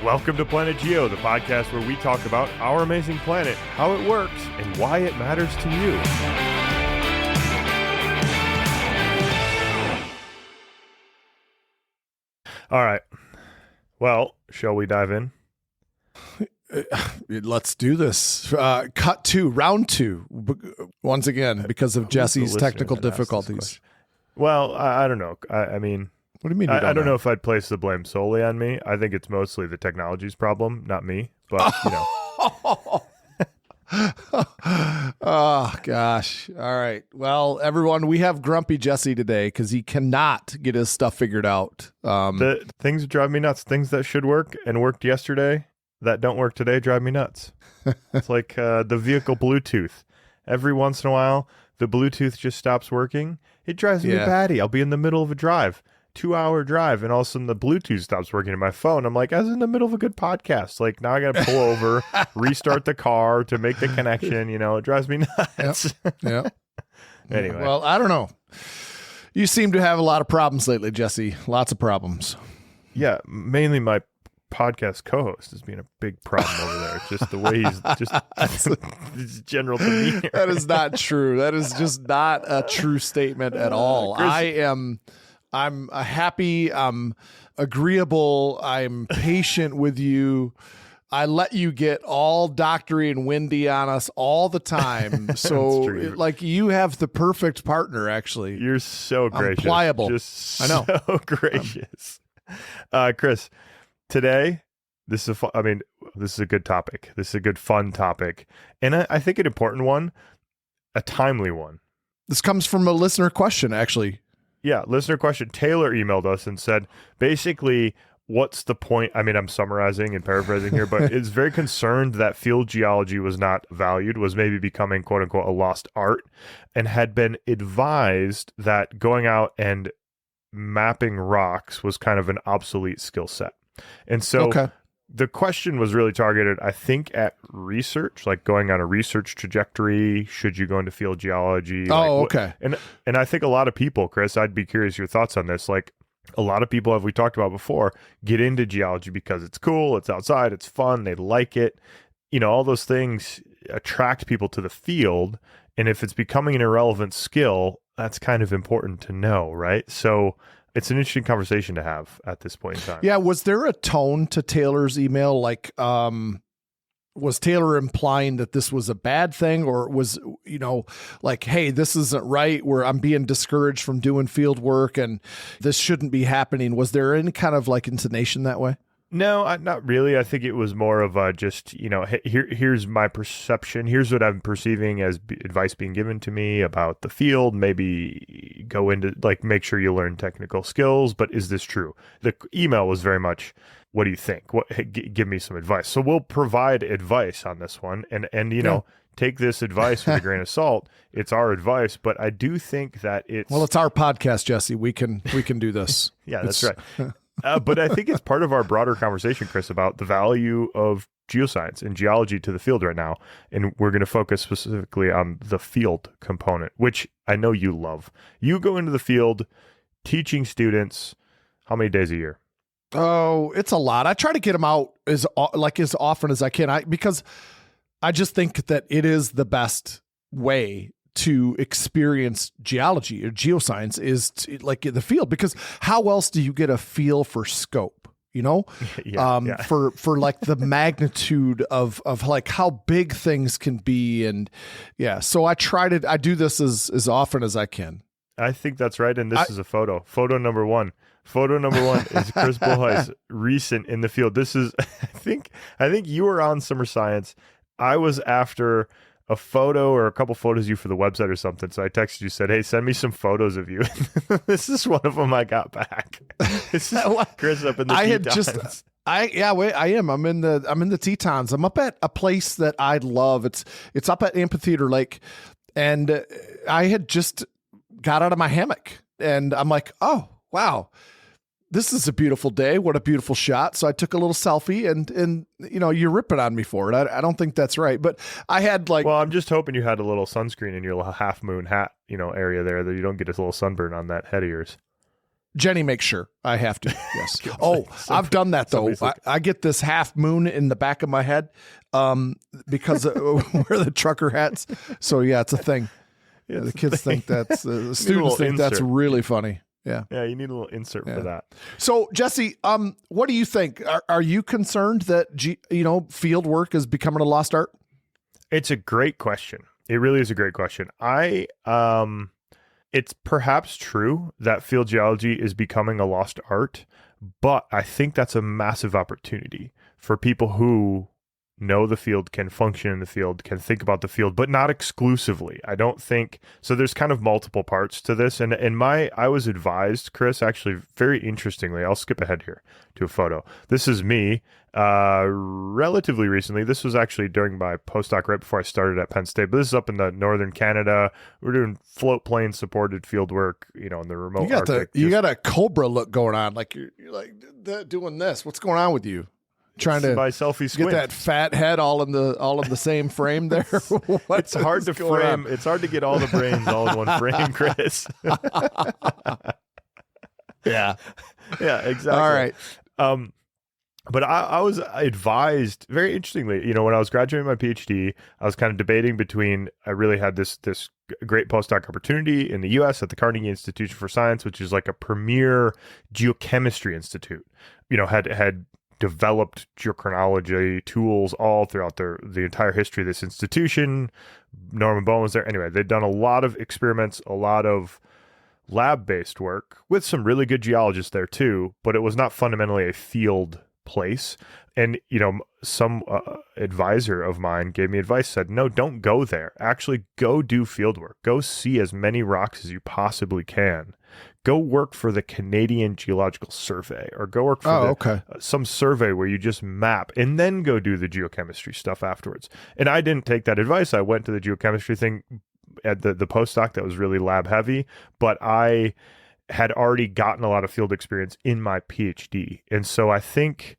Welcome to Planet Geo, the podcast where we talk about our amazing planet, how it works, and why it matters to you. All right. Well, shall we dive in? Let's do this. Cut two, round two. Once again, because of Jesse's technical difficulties. Well, I don't know. I mean, what do you mean? I don't know if I'd place the blame solely on me. I think it's mostly the technology's problem, not me. But, you know. Oh, gosh. All right. Well, everyone, we have grumpy Jesse today because he cannot get his stuff figured out. The things that drive me nuts, things that should work and worked yesterday that don't work today drive me nuts. It's like the vehicle Bluetooth. Every once in a while, the Bluetooth just stops working. It drives me batty. I'll be in the middle of a drive, 2-hour drive, and all of a sudden the Bluetooth stops working in my phone. I'm like, I was in the middle of a good podcast. Like, now I got to pull over, restart the car to make the connection. You know, it drives me nuts. Yep. Anyway. Well, I don't know. You seem to have a lot of problems lately, Jesse. Lots of problems. Yeah, mainly my podcast co-host is being a big problem over there. It's just the way he's just his general demeanor. That is not true. That is just not a true statement at all. I'm happy. I'm agreeable. I'm patient with you. I let you get all doctory and windy on us all the time. So like you have the perfect partner, actually. You're so gracious. I'm pliable. Just I know. So gracious. Chris, today, this is a good topic. This is a good, fun topic. And I think an important one, a timely one. This comes from a listener question, actually. Yeah, listener question. Taylor emailed us and said, basically, what's the point? I mean, I'm summarizing and paraphrasing here, but is very concerned that field geology was not valued, was maybe becoming, quote unquote, a lost art, and had been advised that going out and mapping rocks was kind of an obsolete skill set. And so the question was really targeted, I think, at research, like going on a research trajectory. Should you go into field geology? Okay. And I think a lot of people, Chris, I'd be curious your thoughts on this. Like a lot of people, as we talked about before, get into geology because it's cool, it's outside, it's fun, they like it. You know, all those things attract people to the field. And if it's becoming an irrelevant skill, that's kind of important to know, right? So it's an interesting conversation to have at this point in time. Yeah. Was there a tone to Taylor's email? Like, was Taylor implying that this was a bad thing, or was, you know, like, hey, this isn't right, where I'm being discouraged from doing field work and this shouldn't be happening? Was there any kind of like intonation that way? No, not really. I think it was more of just, you know, here's my perception. Here's what I'm perceiving as advice being given to me about the field. Maybe go into, like, make sure you learn technical skills. But is this true? The email was very much, what do you think? Give me some advice. So we'll provide advice on this one. And you know, take this advice with a grain of salt. It's our advice. But I do think that it's our podcast, Jesse. We can do this. Yeah, that's right. But I think it's part of our broader conversation, Chris, about the value of geoscience and geology to the field right now. And we're going to focus specifically on the field component, which I know you love. You go into the field teaching students how many days a year? Oh, it's a lot. I try to get them out as often as I can, because I just think that it is the best way to experience geology or geoscience is like in the field, because how else do you get a feel for scope, you know, for like the magnitude of like how big things can be. And so I do this as often as I can. I think that's right. And this is a photo number one. Photo number one is Chris Bullheis, recent in the field. This is, I think you were on Summer Science. I was after a photo or a couple photos of you for the website or something. So I texted you, said, hey, send me some photos of you. This is one of them I got back. This is Chris up in the Tetons. I am. I'm in the Tetons. I'm up at a place that I love. It's up at Amphitheater Lake. And I had just got out of my hammock and I'm like, oh, wow. This is a beautiful day. What a beautiful shot. So I took a little selfie and you know, you're ripping on me for it. I don't think that's right. But I had like, well, I'm just hoping you had a little sunscreen in your little half moon hat, you know, area there, that you don't get a little sunburn on that head of yours. Jenny makes sure I have to. Yes. Oh, I've done that though. I get this half moon in the back of my head because we're the trucker hats. So yeah, it's a thing. Yeah, the kids think that's the students think that's really funny. Yeah. Yeah, you need a little insert for that. So Jesse, what do you think? Are you concerned that field work is becoming a lost art? It's a great question. It really is a great question. It's perhaps true that field geology is becoming a lost art, but I think that's a massive opportunity for people who know the field, can function in the field, can think about the field, but not exclusively. I don't think so. There's kind of multiple parts to this. And I was advised, Chris, actually, very interestingly, I'll skip ahead here to a photo. This is me relatively recently. This was actually during my postdoc right before I started at Penn State, but this is up in the northern Canada. We're doing float plane supported field work, in the remote Arctic. You got a Cobra look going on. Like you're like doing this. What's going on with you? Trying to by selfie squint. Get that fat head all in the same frame there. It's hard to frame. It's hard to get all the brains all in one frame, Chris. Yeah, exactly. All right. But I was advised, very interestingly, when I was graduating my PhD, I was kind of debating between, I really had this great postdoc opportunity in the US at the Carnegie Institution for Science, which is like a premier geochemistry institute, had developed geochronology tools all throughout the entire history of this institution. Norman Bowen was there. Anyway, they'd done a lot of experiments, a lot of lab-based work with some really good geologists there too, but it was not fundamentally a field place. And, some advisor of mine gave me advice, said, no, don't go there. Actually, go do field work. Go see as many rocks as you possibly can. Go work for the Canadian Geological Survey, or go work for some survey where you just map, and then go do the geochemistry stuff afterwards. And I didn't take that advice. I went to the geochemistry thing at the postdoc that was really lab heavy, but I had already gotten a lot of field experience in my PhD. And so I think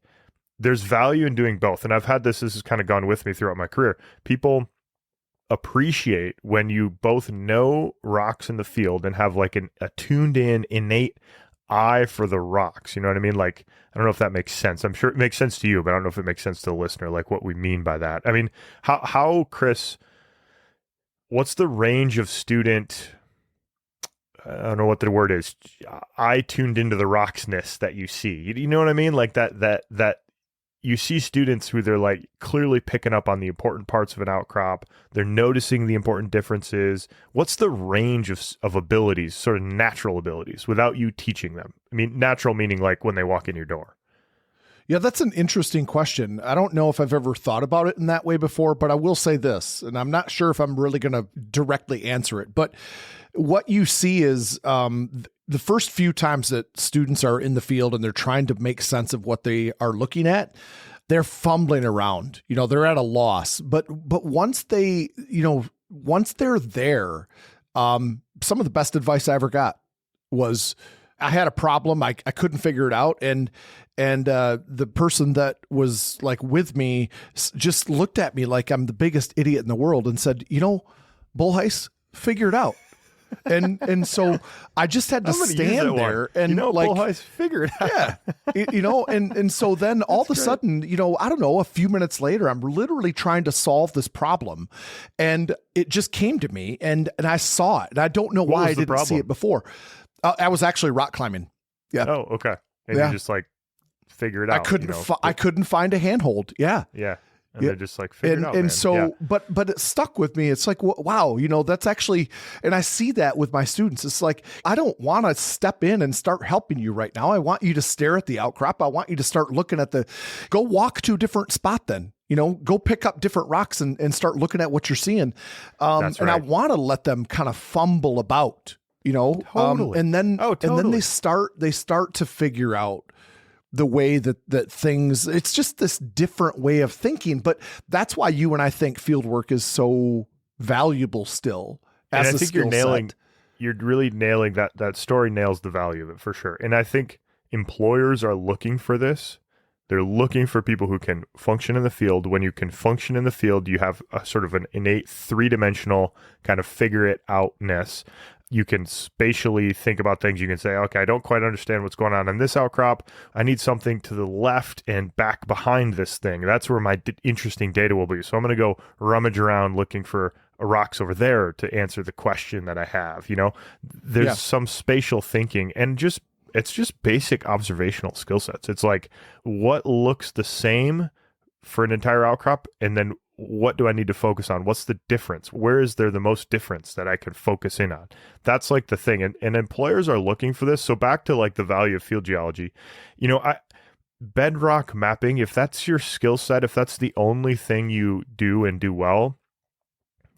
there's value in doing both. And I've had this has kind of gone with me throughout my career. People appreciate when you both know rocks in the field and have like a tuned in innate eye for the rocks. You know what I mean? Like, I don't know if that makes sense. I'm sure it makes sense to you, but I don't know if it makes sense to the listener, like what we mean by that. I mean, how Chris, what's the range of student, I don't know what the word is, eye tuned into the rocksness that you see? You know what I mean? Like that you see students who they're like clearly picking up on the important parts of an outcrop. They're noticing the important differences. What's the range of abilities, sort of natural abilities, without you teaching them? I mean, natural meaning like when they walk in your door. Yeah, that's an interesting question. I don't know if I've ever thought about it in that way before, but I will say this, and I'm not sure if I'm really going to directly answer it, but what you see is the first few times that students are in the field and they're trying to make sense of what they are looking at, they're fumbling around, they're at a loss. But once they're there, some of the best advice I ever got was I had a problem. I couldn't figure it out. And the person that was like with me just looked at me like I'm the biggest idiot in the world and said, Bullheis, figure it out. And so I just had to stand there and Bullheis, figure it out. Yeah. And so then all of a sudden, I don't know, a few minutes later, I'm literally trying to solve this problem and it just came to me and I saw it. And I don't know why I didn't see it before. I was actually rock climbing. Yeah. Oh, okay. And you just like figure it out. I couldn't find a handhold. Yeah. Yeah. And they're just like, figure it out, man. So, but it stuck with me. It's like, wow, that's actually, and I see that with my students. It's like, I don't want to step in and start helping you right now. I want you to stare at the outcrop. I want you to start looking at go walk to a different spot then, go pick up different rocks and start looking at what you're seeing. That's right. And I want to let them kind of fumble about, Totally. And then they start to figure out the way that things, it's just this different way of thinking. But that's why you and I think fieldwork is so valuable still. And I think you're really nailing that story nails the value of it for sure. And I think employers are looking for this. They're looking for people who can function in the field. When you can function in the field, you have a sort of an innate three-dimensional kind of figure it outness. you can spatially think about things. You can say, okay, I don't quite understand what's going on in this outcrop. I need something to the left and back behind this thing. That's where my interesting data will be. So I'm going to go rummage around looking for rocks over there to answer the question that I have. There's some spatial thinking, and it's just basic observational skill sets. It's like, what looks the same for an entire outcrop, and then what do I need to focus on? What's the difference? Where is there the most difference that I can focus in on? That's like the thing. And employers are looking for this. So back to like the value of field geology, bedrock mapping, if that's your skill set, if that's the only thing you do and do well,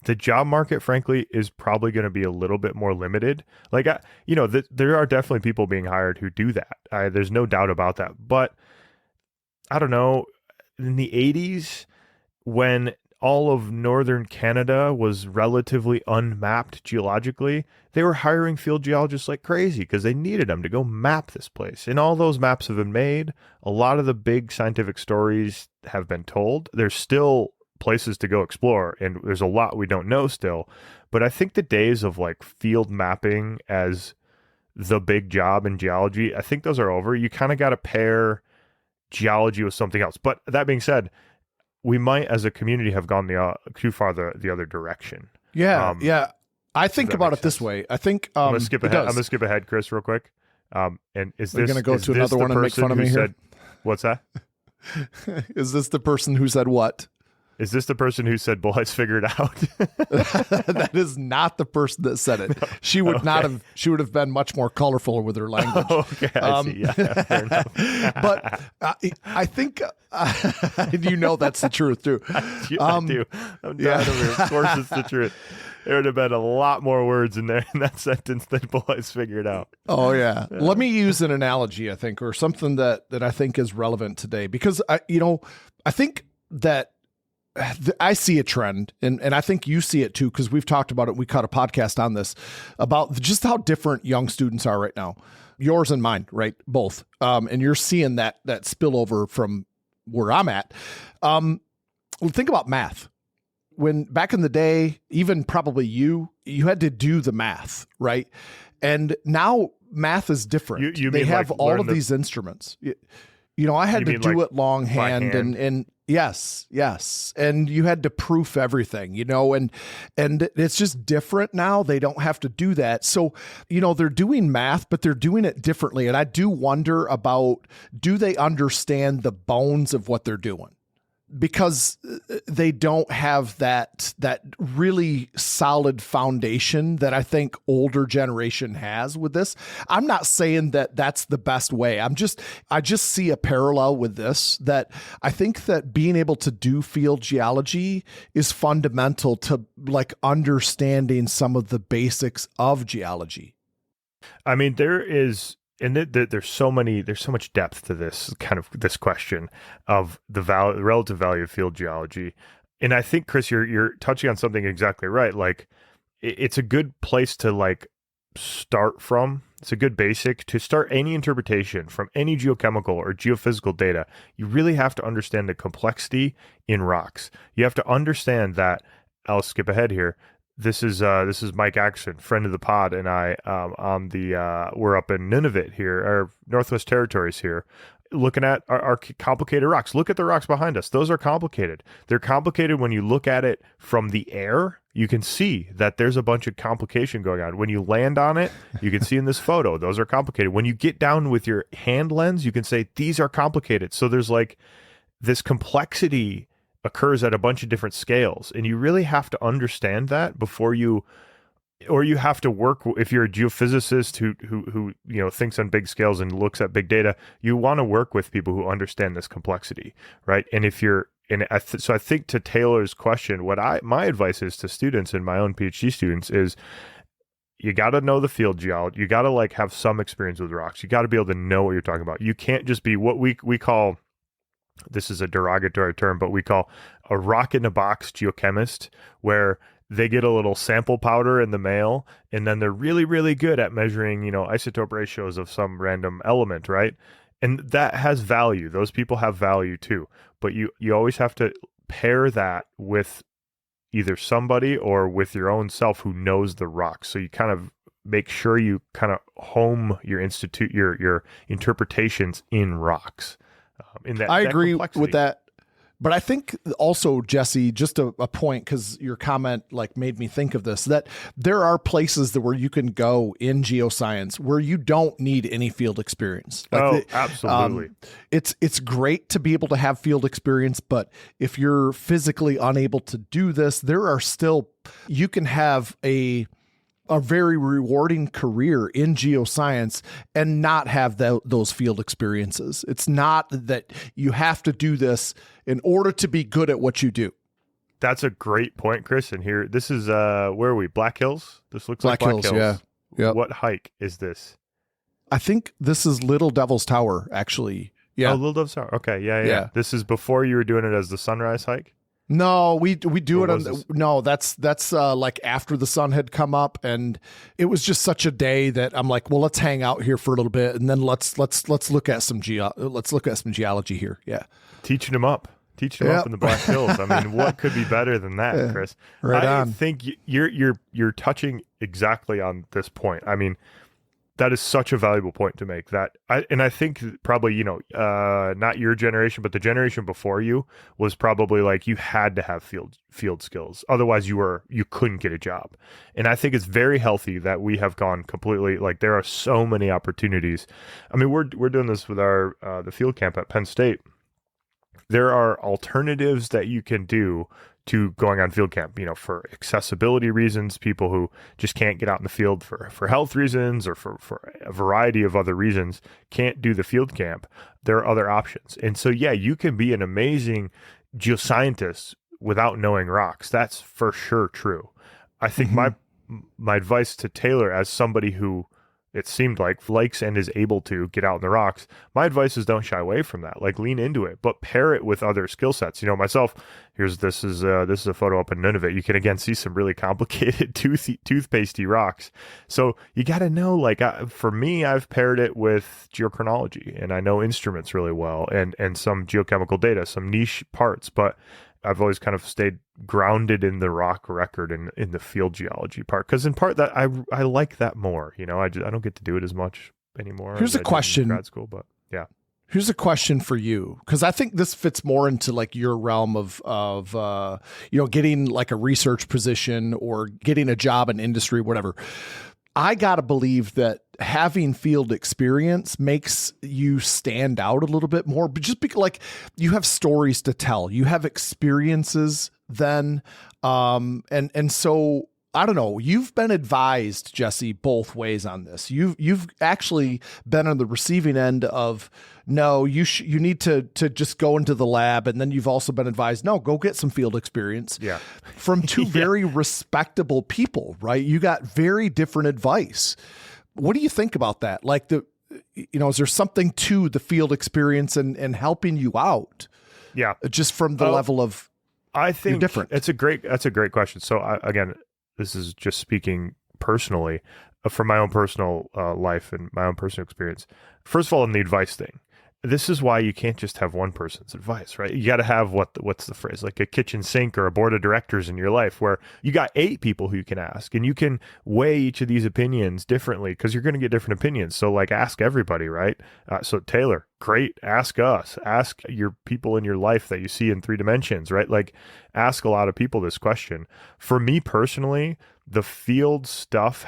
the job market, frankly, is probably going to be a little bit more limited. Like, there are definitely people being hired who do that. There's no doubt about that. But I don't know, in the 80s, when all of northern Canada was relatively unmapped geologically, they were hiring field geologists like crazy because they needed them to go map this place. And all those maps have been made. A lot of the big scientific stories have been told. There's still places to go explore, and there's a lot we don't know still. But I think the days of like field mapping as the big job in geology, I think those are over. You kind of got to pair geology with something else. But that being said, we might, as a community, have gone too far the other direction. Yeah. I think about it this way. I think I'm gonna skip ahead, Chris, real quick. And is We're this gonna go to another one and make fun of me here? What's that? Is this the person who said what? Is this the person who said, boys, figure it out? That is not the person that said it. She would not have. She would have been much more colorful with her language. Okay, I see. Yeah, fair enough. But I think that's the truth too. I do. I'm dying over here. Of course, it's the truth. There would have been a lot more words in there in that sentence than boys figured out. Oh yeah. Let me use an analogy, I think, or something that I think is relevant today, because I think that I see a trend, and I think you see it too, because we've talked about it. We cut a podcast on this about just how different young students are right now, yours and mine, right? Both. And you're seeing that spillover from where I'm at. Think about math. When back in the day, even probably you had to do the math, right? And now math is different. They have like all of these instruments. I had to do it longhand and yes. And you had to proof everything, and it's just different now. They don't have to do that. So, they're doing math, but they're doing it differently. And I do wonder about, do they understand the bones of what they're doing? Because they don't have that really solid foundation that I think older generation has with this. I'm not saying that that's the best way. I just see a parallel with this, that I think that being able to do field geology is fundamental to like understanding some of the basics of geology. I mean, there's so much depth to this question of the relative value of field geology. And I think, Chris, you're touching on something exactly right. Like, it's a good place to like start from. It's a good basic to start any interpretation from any geochemical or geophysical data. You really have to understand the complexity in rocks. You have to understand that. I'll skip ahead here. This is Mike Axon, friend of the pod, and I we're up in Nunavut here, our Northwest Territories here, looking at our complicated rocks. Look at the rocks behind us. Those are complicated. They're complicated when you look at it from the air. You can see that there's a bunch of complication going on. When you land on it, you can see in this photo, those are complicated. When you get down with your hand lens, you can say, these are complicated. So there's like this complexity occurs at a bunch of different scales, and you really have to understand that before you have to work. If you're a geophysicist who thinks on big scales and looks at big data, you want to work with people who understand this complexity, right? And so I think, to Taylor's question, my advice is to students and my own PhD students is, you got to know the field geology. You got to like have some experience with rocks. You got to be able to know what you're talking about. You can't just be what we call, this is a derogatory term, but we call a rock in a box geochemist, where they get a little sample powder in the mail, and then they're really, really good at measuring, isotope ratios of some random element, right? And that has value. Those people have value too. But you always have to pair that with either somebody or with your own self who knows the rocks. So you kind of make sure you kind of home your your interpretations in rocks. In that, I that agree complexity. with that. But I think also, Jesse, just a point, because your comment like made me think of this, that there are places that where you can go in geoscience where you don't need any field experience. Like absolutely. It's great to be able to have field experience, but if you're physically unable to do this, there are still, you can have a very rewarding career in geoscience and not have those field experiences. It's not that you have to do this in order to be good at what you do. That's a great point, Chris. And here, this is, where are we? Black Hills? This looks like Black Hills. Yeah. Yep. What hike is this? I think this is Little Devil's Tower, actually. Yeah. Oh, Little Devil's Tower. Okay. Yeah. This is before you were doing it as the sunrise hike? No, we do it on no, that's like after the sun had come up, and it was just such a day that I'm like, well, let's hang out here for a little bit, and then let's look at some geology here. Yeah. Teaching them up in the Black Hills. I mean, what could be better than that, Chris? I think you're touching exactly on this point. I mean, that is such a valuable point to make. I think probably, not your generation, but the generation before you was probably like you had to have field skills. Otherwise you couldn't get a job. And I think it's very healthy that we have gone completely, like there are so many opportunities. I mean, we're doing this with our the field camp at Penn State. There are alternatives that you can do to going on field camp, for accessibility reasons, people who just can't get out in the field for health reasons or for a variety of other reasons can't do the field camp. There are other options. And so, yeah, you can be an amazing geoscientist without knowing rocks. That's for sure true. I think my advice to Taylor, as somebody who it seemed like likes and is able to get out in the rocks, my advice is don't shy away from that. Like lean into it, but pair it with other skill sets. Myself, this is a photo up in Nunavut. You can again see some really complicated toothpastey rocks. So you got to know, like for me, I've paired it with geochronology, and I know instruments really well, and some geochemical data, some niche parts, but I've always kind of stayed grounded in the rock record and in the field geology part, because in part that I like that more. I don't get to do it as much anymore. Here's a question. In grad school, but yeah. Here's a question for you, because I think this fits more into like your realm of getting like a research position or getting a job in industry, whatever. I got to believe that having field experience makes you stand out a little bit more, but just because like you have stories to tell, you have experiences then. And so I don't know, you've been advised, Jesse, both ways on this. You've actually been on the receiving end of, no, you need to just go into the lab. And then you've also been advised, no, go get some field experience. Yeah. From two very respectable people, right? You got very different advice. What do you think about that? Like is there something to the field experience and helping you out? Yeah. Just from the level of, I think you're different. That's a great question. So again, this is just speaking personally from my own personal life and my own personal experience. First of all, in the advice thing, this is why you can't just have one person's advice, right? You got to have what's the phrase, like a kitchen sink or a board of directors in your life where you got 8 people who you can ask, and you can weigh each of these opinions differently because you're going to get different opinions. So like ask everybody, right? So Taylor, great. Ask us, ask your people in your life that you see in 3 dimensions, right? Like ask a lot of people this question. For me personally, the field stuff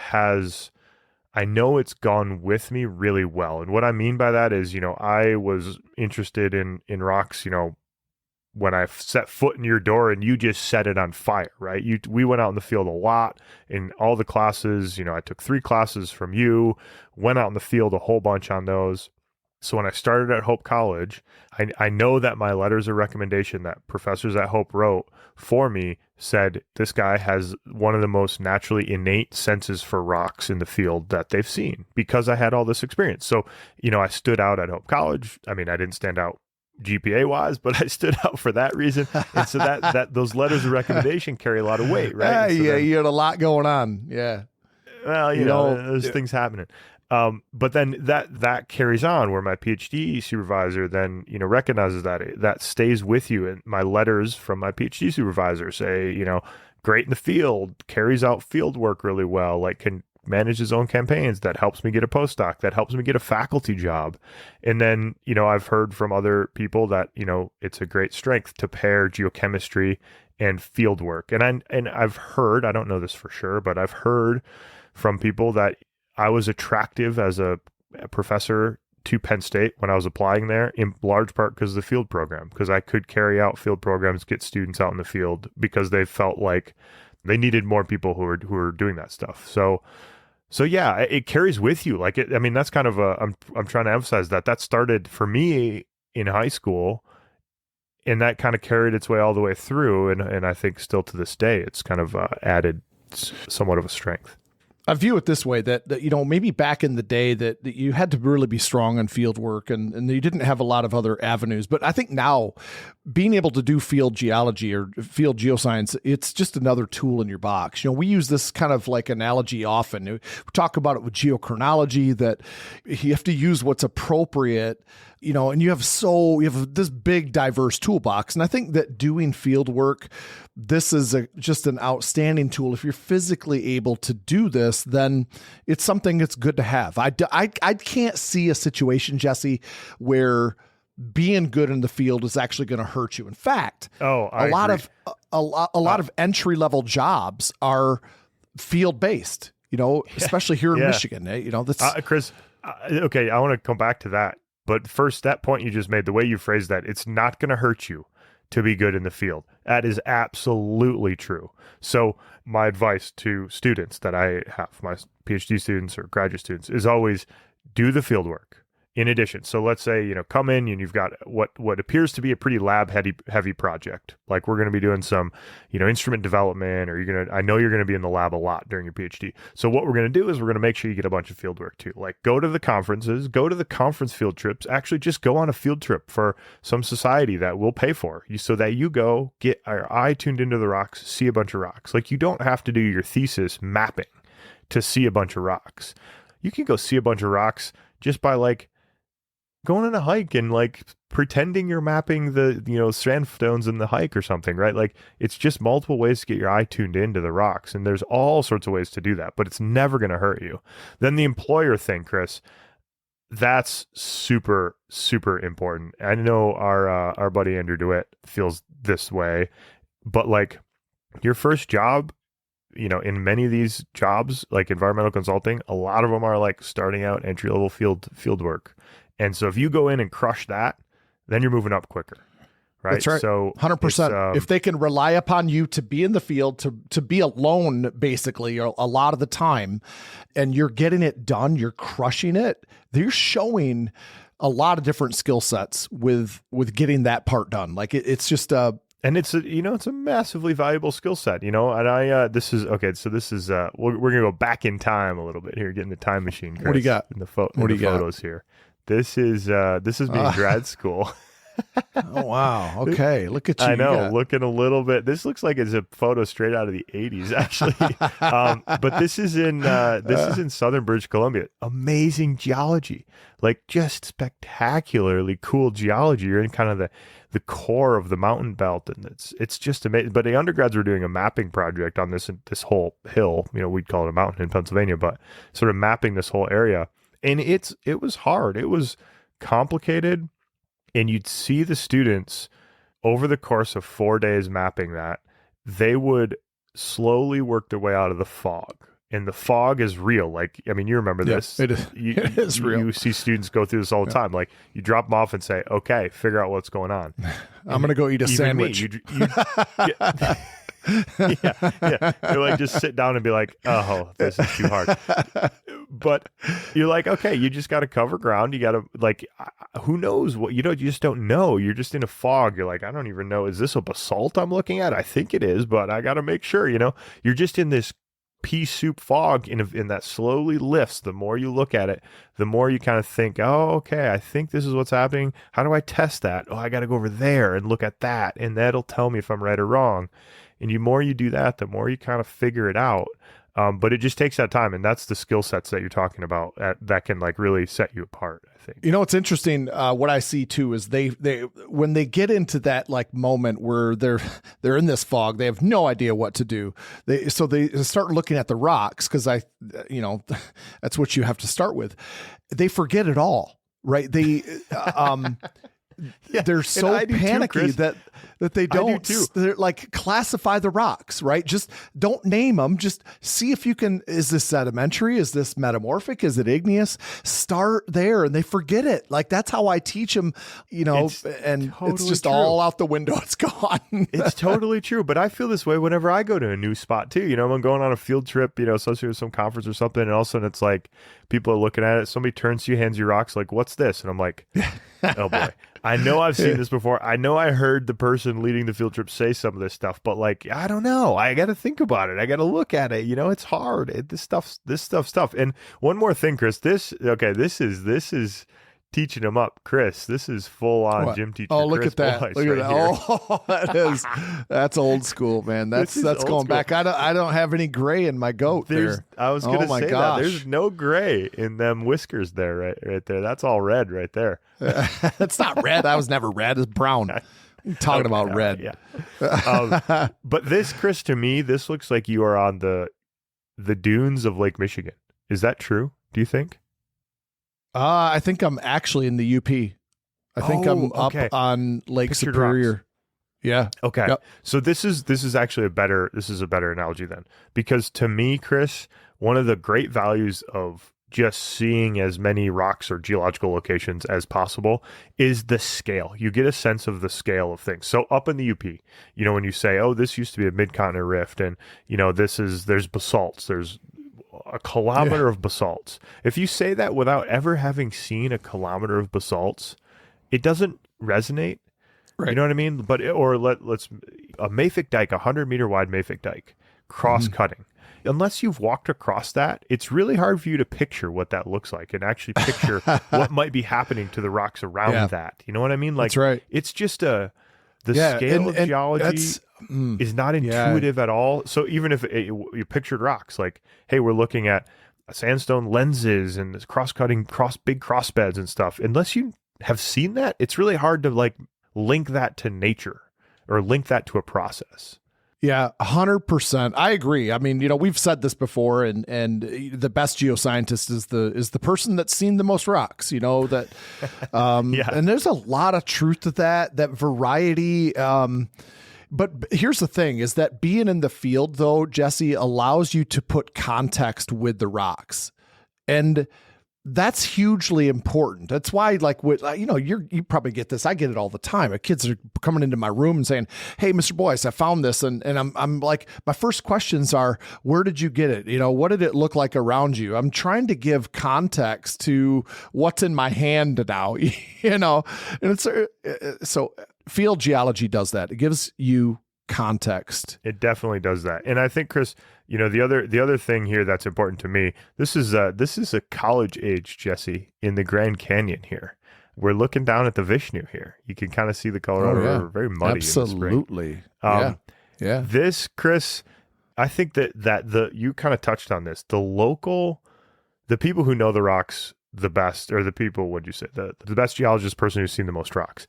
I know it's gone with me really well. And what I mean by that is, I was interested in rocks, when I set foot in your door and you just set it on fire, right? We went out in the field a lot in all the classes. I took 3 classes from you, went out in the field a whole bunch on those. So when I started at Hope College, I know that my letters of recommendation that professors at Hope wrote for me said, this guy has one of the most naturally innate senses for rocks in the field that they've seen, because I had all this experience. So, I stood out at Hope College. I mean, I didn't stand out GPA wise, but I stood out for that reason. And so that those letters of recommendation carry a lot of weight, right? So you had a lot going on. Yeah. Well, there's things happening. But then that carries on where my PhD supervisor then, recognizes that stays with you. And my letters from my PhD supervisor say, great in the field, carries out field work really well, like can manage his own campaigns. That helps me get a postdoc. That helps me get a faculty job. And then, I've heard from other people that, it's a great strength to pair geochemistry and field work. And I've heard, I don't know this for sure, but I've heard from people that I was attractive as a professor to Penn State when I was applying there, in large part because of the field program, because I could carry out field programs, get students out in the field, because they felt like they needed more people who were doing that stuff. So yeah, it carries with you. Like that's kind of I'm trying to emphasize that started for me in high school, and that kind of carried its way all the way through. And I think still to this day, it's kind of added somewhat of a strength. I view it this way, that maybe back in the day that you had to really be strong on field work and you didn't have a lot of other avenues. But I think now being able to do field geology or field geoscience, it's just another tool in your box. We use this kind of like analogy often. We talk about it with geochronology, that you have to use what's appropriate, and you have this big diverse toolbox. And I think that doing field work, this is just an outstanding tool. If you're physically able to do this, then it's something that's good to have. I can't see a situation, Jesse, where being good in the field is actually going to hurt you. In fact, a lot of entry level jobs are field based. Especially here in Michigan. That's Chris. Okay, I want to come back to that. But first, that point you just made, the way you phrased that, it's not going to hurt you to be good in the field. That is absolutely true. So my advice to students that I have, my PhD students or graduate students, is always do the field work. In addition, so let's say, come in and you've got what appears to be a pretty lab heavy project. Like we're going to be doing some, instrument development, or I know you're going to be in the lab a lot during your PhD. So what we're going to do is we're going to make sure you get a bunch of field work too. Like go to the conferences, go to the conference field trips, actually just go on a field trip for some society that we'll pay for you, so that you go get your eye tuned into the rocks, see a bunch of rocks. Like you don't have to do your thesis mapping to see a bunch of rocks. You can go see a bunch of rocks just by going on a hike and pretending you're mapping the sandstones in the hike or something, right? Like it's just multiple ways to get your eye tuned into the rocks, and there's all sorts of ways to do that, but it's never going to hurt you. Then the employer thing, Chris, that's super, super important. I know our buddy Andrew DeWitt feels this way, but your first job, in many of these jobs, like environmental consulting, a lot of them are starting out entry level field work. And so if you go in and crush that, then you're moving up quicker, right? That's right. So 100%. If they can rely upon you to be in the field, to be alone, basically, a lot of the time, and you're getting it done, you're crushing it, they're showing a lot of different skill sets with getting that part done. It's just and it's a massively valuable skill set, and this is okay. So this is we're gonna go back in time a little bit here, getting the time machine, Chris, what do you got in the photos here? This is me in grad school. Oh, wow. Okay. Look at you. I know, looking a little bit. This looks like it's a photo straight out of the 80s, actually. But this is in southern British Columbia. Amazing geology, just spectacularly cool geology. You're in kind of the core of the mountain belt, and it's just amazing. But the undergrads were doing a mapping project on this whole hill. We'd call it a mountain in Pennsylvania, but sort of mapping this whole area. And it was hard. It was complicated. And you'd see the students over the course of 4 days mapping that, they would slowly work their way out of the fog. And the fog is real. You remember this. It is real. You see students go through this all the time. You drop them off and say, okay, figure out what's going on. I'm going to go eat a sandwich. Yeah. You're just sit down and be like, oh, this is too hard. But you're okay, you just got to cover ground. You got to who knows what, you just don't know. You're just in a fog. You're I don't even know. Is this a basalt I'm looking at? I think it is, but I got to make sure, you're just in this pea soup fog in that slowly lifts. The more you look at it, the more you kind of think, oh, okay, I think this is what's happening. How do I test that? Oh, I got to go over there and look at that. And that'll tell me if I'm right or wrong. And the more you do that, the more you kind of figure it out. But it just takes that time, and that's the skill sets that you're talking about that can like really set you apart, I think. You know, it's interesting. What I see too is they when they get into that like moment where they're in this fog, they have no idea what to do. They start looking at the rocks because that's what you have to start with. They forget it all, right? They they're so panicky that they don't. They're like classify the rocks, right? Just don't name them. Just see if you can. Is this sedimentary? Is this metamorphic? Is it igneous? Start there, and they forget it. Like that's how I teach them. It's just true. All out the window. It's gone. It's totally true. But I feel this way whenever I go to a new spot too. I'm going on a field trip, associated with some conference or something, and all of a sudden it's like people are looking at it. Somebody turns to you, hands you rocks, like, "What's this?" And I'm like, "Oh boy." I know I've seen this before. I know I heard the person leading the field trip say some of this stuff, but like, I don't know. I got to think about it. I got to look at it. It's hard. This stuff's tough. And one more thing, Chris, this is teaching them up. Chris, this is full on gym teacher. Oh, look Chris at that. Boyce Look at that. Oh, that's old school, man. That's going school. Back. I don't have any gray in my goat there. I was going to say that. There's no gray in them whiskers there, right there. That's all red right there. It's not red. I was never red. It's brown. I'm talking about red. Yeah. But this, Chris, to me, this looks like you are on the dunes of Lake Michigan. Is that true? Do you think? I think I'm actually in the UP. I think I'm up on Lake Pictured Superior. rocks. Yeah. Okay. Yep. So this is actually a better analogy then, because to me, Chris, one of the great values of just seeing as many rocks or geological locations as possible is the scale. You get a sense of the scale of things. So up in the UP, when you say, "Oh, this used to be a mid-continent rift," and there's basalts, there's a kilometer of basalts. If you say that without ever having seen a kilometer of basalts, it doesn't resonate. Right. You know what I mean? But let's a mafic dike, 100-meter wide mafic dike, cross-cutting. Unless you've walked across that, it's really hard for you to picture what that looks like and actually picture what might be happening to the rocks around that. You know what I mean? Like, that's right. It's just the scale of geology is not intuitive at all. So even if you pictured rocks, like, hey, we're looking at sandstone lenses and this cross-cutting big cross beds and stuff. Unless you have seen that, it's really hard to like link that to nature or link that to a process. Yeah, 100%. I agree. I mean, we've said this before, and the best geoscientist is the person that's seen the most rocks. That, and there's a lot of truth to that variety. But here's the thing: is that being in the field, though, Jesse, allows you to put context with the rocks, and that's hugely important. That's why, like, you probably get this. I get it all the time. Kids are coming into my room and saying, "Hey, Mr. Boyce, I found this," and I'm like, my first questions are, "Where did you get it? What did it look like around you?" I'm trying to give context to what's in my hand now, and it's so field geology does that. It gives you context. It definitely does that. And I think, Chris, the other thing here that's important to me, this is a college age Jesse in the Grand Canyon here. We're looking down at the Vishnu here. You can kind of see the Colorado River, very muddy. Absolutely. Yeah. This, Chris, I think that you kind of touched on this. The people who know the rocks the best, or the people, what'd you say, the best geologist person who's seen the most rocks.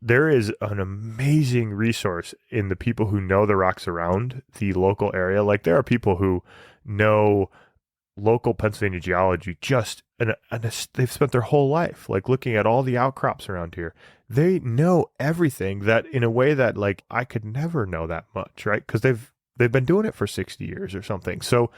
There is an amazing resource in the people who know the rocks around the local area. Like, there are people who know local Pennsylvania geology and they've spent their whole life like looking at all the outcrops around here. They know everything that in a way that like I could never know that much, right? Because they've been doing it for 60 years or something. So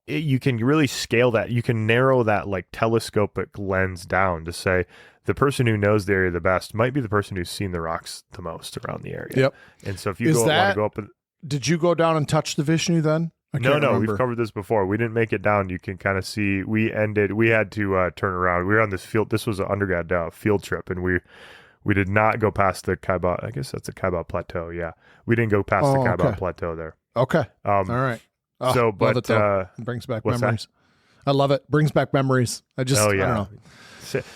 you can really scale that. You can narrow that like telescopic lens down to say, the person who knows the area the best might be the person who's seen the rocks the most around the area. Yep. And so if you want to go up and... Did you go down and touch the Vishnu then? No, we've covered this before. We didn't make it down. You can kind of see, we had to turn around. We were on this field. This was an undergrad field trip, and we did not go past the Kaiba. I guess that's the Kaiba Plateau. Yeah. We didn't go past the Kaiba Plateau there. Okay. All right. Oh, love it, though. It brings back memories. I love it. Brings back memories. I don't know.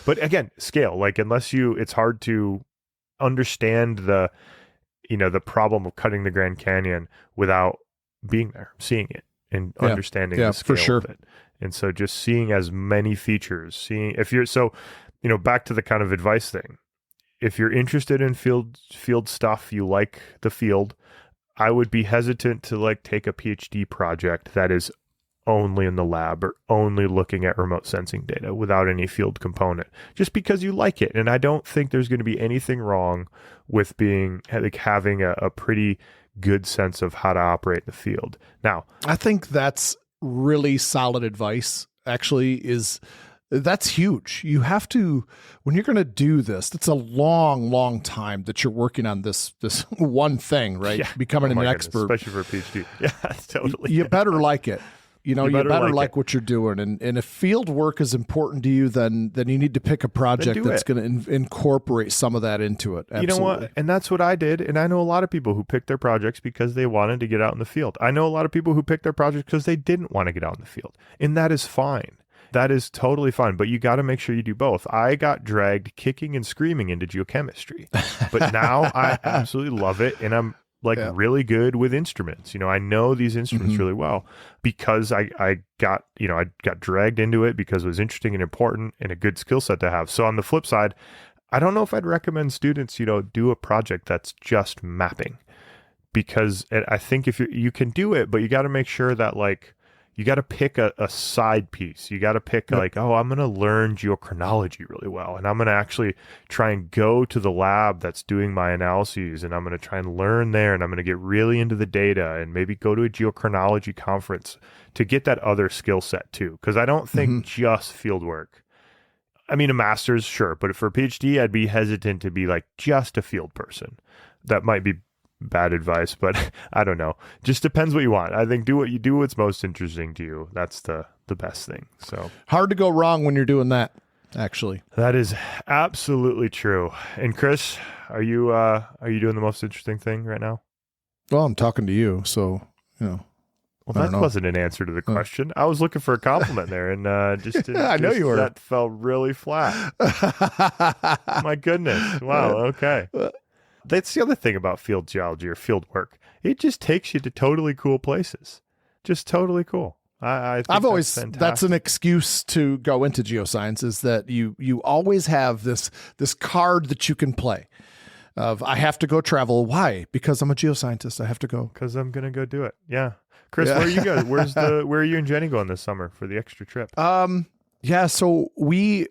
But again, scale, like, it's hard to understand the problem of cutting the Grand Canyon without being there, seeing it. and understanding the scale for sure. of it. And so just seeing as many features, back to the kind of advice thing. If you're interested in field stuff, you like the field, I would be hesitant to like take a PhD project that is only in the lab or only looking at remote sensing data without any field component, just because you like it. And I don't think there's going to be anything wrong with having a pretty good sense of how to operate in the field. Now, I think that's really solid advice. Actually, that's huge. You have to, when you're going to do this, it's a long, long time that you're working on this one thing, right? Yeah. Becoming an expert, especially for a PhD. Yeah, totally. You better like it. You better like it. what you're doing. And if field work is important to you, then you need to pick a project that's going to incorporate some of that into it. Absolutely. You know what? And that's what I did. And I know a lot of people who picked their projects because they wanted to get out in the field. I know a lot of people who picked their projects because they didn't want to get out in the field. And that is fine. That is totally fine. But you got to make sure you do both. I got dragged kicking and screaming into geochemistry. But now I absolutely love it. And I'm really good with instruments. I know these instruments really well because I got dragged into it because it was interesting and important and a good skill set to have. So on the flip side, I don't know if I'd recommend students, do a project that's just mapping, because I think if you can do it, but you got to make sure that you got to pick a side piece. You got to pick I'm going to learn geochronology really well. And I'm going to actually try and go to the lab that's doing my analyses. And I'm going to try and learn there. And I'm going to get really into the data and maybe go to a geochronology conference to get that other skill set too. Because I don't think just field work. I mean, a master's, sure. But for a PhD, I'd be hesitant to be just a field person. That might be bad advice, but I don't know. Just depends what you want. I think do what's most interesting to you. That's the best thing. So hard to go wrong when you're doing that, actually. That is absolutely true. And Chris, are you doing the most interesting thing right now? Well, I'm talking to you, so Well, that wasn't an answer to the question. I was looking for a compliment there, and I know you were. That fell really flat. My goodness! Wow. Okay. That's the other thing about field geology or field work. It just takes you to totally cool places. Just totally cool. I think that's an excuse to go into geoscience, is that you always have this card that you can play of, I have to go travel. Why? Because I'm a geoscientist. I have to go. Because I'm going to go do it. Yeah. Chris, where are you going? Where are you and Jenny going this summer for the extra trip? So we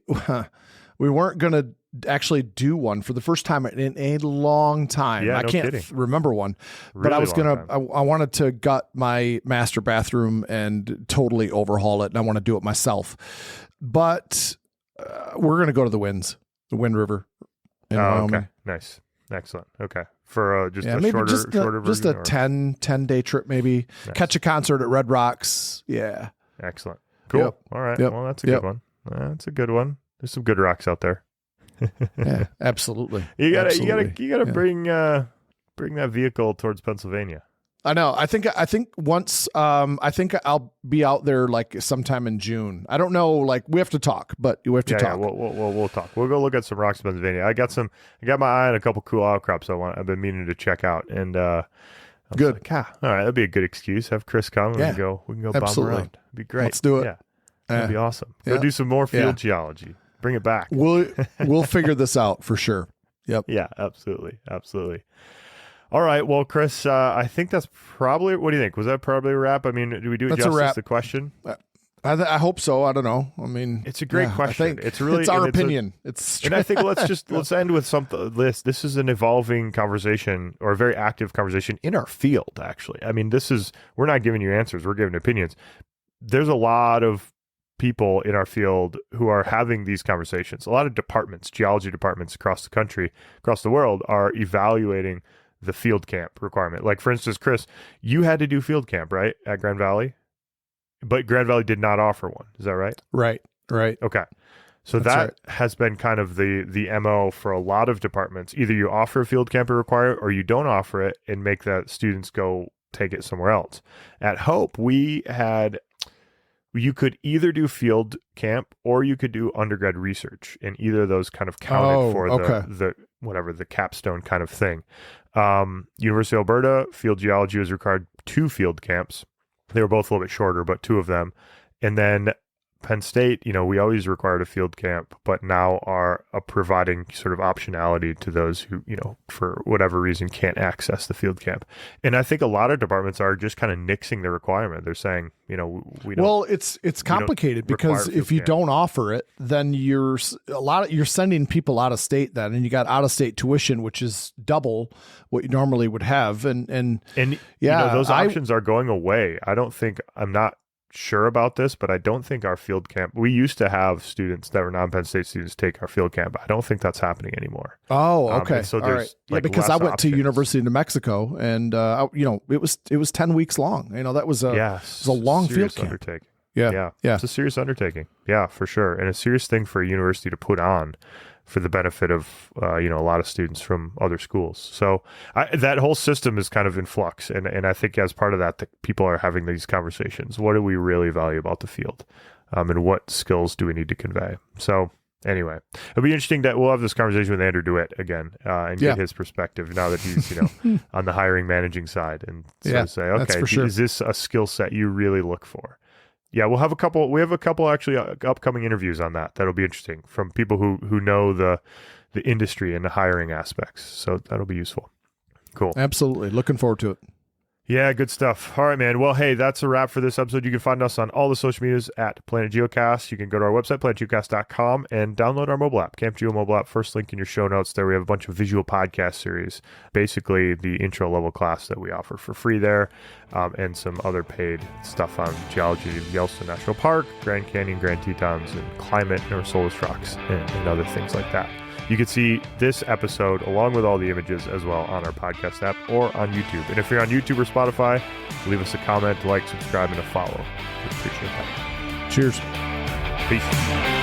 weren't going to actually do one for the first time in a long time. Yeah, I can't remember one, but I was I wanted to gut my master bathroom and totally overhaul it, and I want to do it myself. But we're going to go to the Wind River in Wyoming. Okay. Nice. Excellent. Okay. For just a maybe shorter version? Just a 10-day trip, maybe. Nice. Catch a concert at Red Rocks. Yeah. Excellent. Cool. Yep. All right. Yep. Well, that's a good one. That's a good one. There's some good rocks out there. Yeah, absolutely. You gotta bring that vehicle towards Pennsylvania. I know. I think once I think I'll be out there sometime in June. I don't know. We have to talk, but we have to talk. Yeah, we'll talk. We'll go look at some rocks in Pennsylvania. I got my eye on a couple cool outcrops I've been meaning to check out. And good. All right, that'd be a good excuse. Have Chris come and we can go bomb around. It'd be great. Let's do it. Yeah, that'd be awesome. Go do some more field geology. Bring it back. We'll figure this out for sure. Yep. Yeah, absolutely. All right. Well, Chris, I think that's probably, what do you think? Was that probably a wrap? I mean, do we do it justice to the question? I hope so. I don't know. I mean, it's a great question. It's our opinion. And I think let's end with something. This is an evolving conversation, or a very active conversation in our field, actually. I mean, we're not giving you answers. We're giving opinions. There's a lot of people in our field who are having these conversations. A lot of departments, geology departments across the country, across the world, are evaluating the field camp requirement. Like, for instance, Chris, you had to do field camp, right, at Grand Valley? But Grand Valley did not offer one. Is that right? Right. Okay. So that has been kind of the MO for a lot of departments. Either you offer a field camp requirement or you don't offer it and make that students go take it somewhere else. At Hope, you could either do field camp or you could do undergrad research, and either of those kind of counted for the capstone kind of thing. University of Alberta, field geology was required 2 field camps. They were both a little bit shorter, but 2 of them. And then Penn State, we always required a field camp, but now are providing sort of optionality to those who, for whatever reason can't access the field camp. And I think a lot of departments are just kind of nixing the requirement. They're saying, we don't. Well, it's complicated because if you don't offer it, then you're sending people out of state then, and you got out of state tuition, which is double what you normally would have. And those options are going away. I'm not sure about this, but I don't think our field camp, we used to have students that were non-Penn State students take our field camp. I don't think that's happening anymore. Oh, okay. So there's because I went to University of New Mexico, and it was 10 weeks long. That was a long field camp. Undertaking. Yeah. It's a serious undertaking. Yeah, for sure. And a serious thing for a university to put on for the benefit of a lot of students from other schools. So that whole system is kind of in flux, and I think as part of that, people are having these conversations. What do we really value about the field, and what skills do we need to convey? So anyway, it'll be interesting that we'll have this conversation with Andrew DeWitt again, and get his perspective now that he's on the hiring managing side, and say, okay, is this a skill set you really look for? Yeah, we have a couple actually upcoming interviews on that. That'll be interesting from people who know the industry and the hiring aspects. So that'll be useful. Cool. Absolutely. Looking forward to it. Yeah, good stuff. All right, man. Well, hey, that's a wrap for this episode. You can find us on all the social medias at Planet Geocast. You can go to our website, planetgeocast.com, and download our mobile app, CampGeo mobile app. First link in your show notes there. We have a bunch of visual podcast series, basically the intro level class that we offer for free there, and some other paid stuff on geology of Yellowstone National Park, Grand Canyon, Grand Tetons, and climate, and Solus rocks, and other things like that. You can see this episode along with all the images as well on our podcast app or on YouTube. And if you're on YouTube or Spotify, leave us a comment, like, subscribe, and a follow. We appreciate that. Cheers. Peace.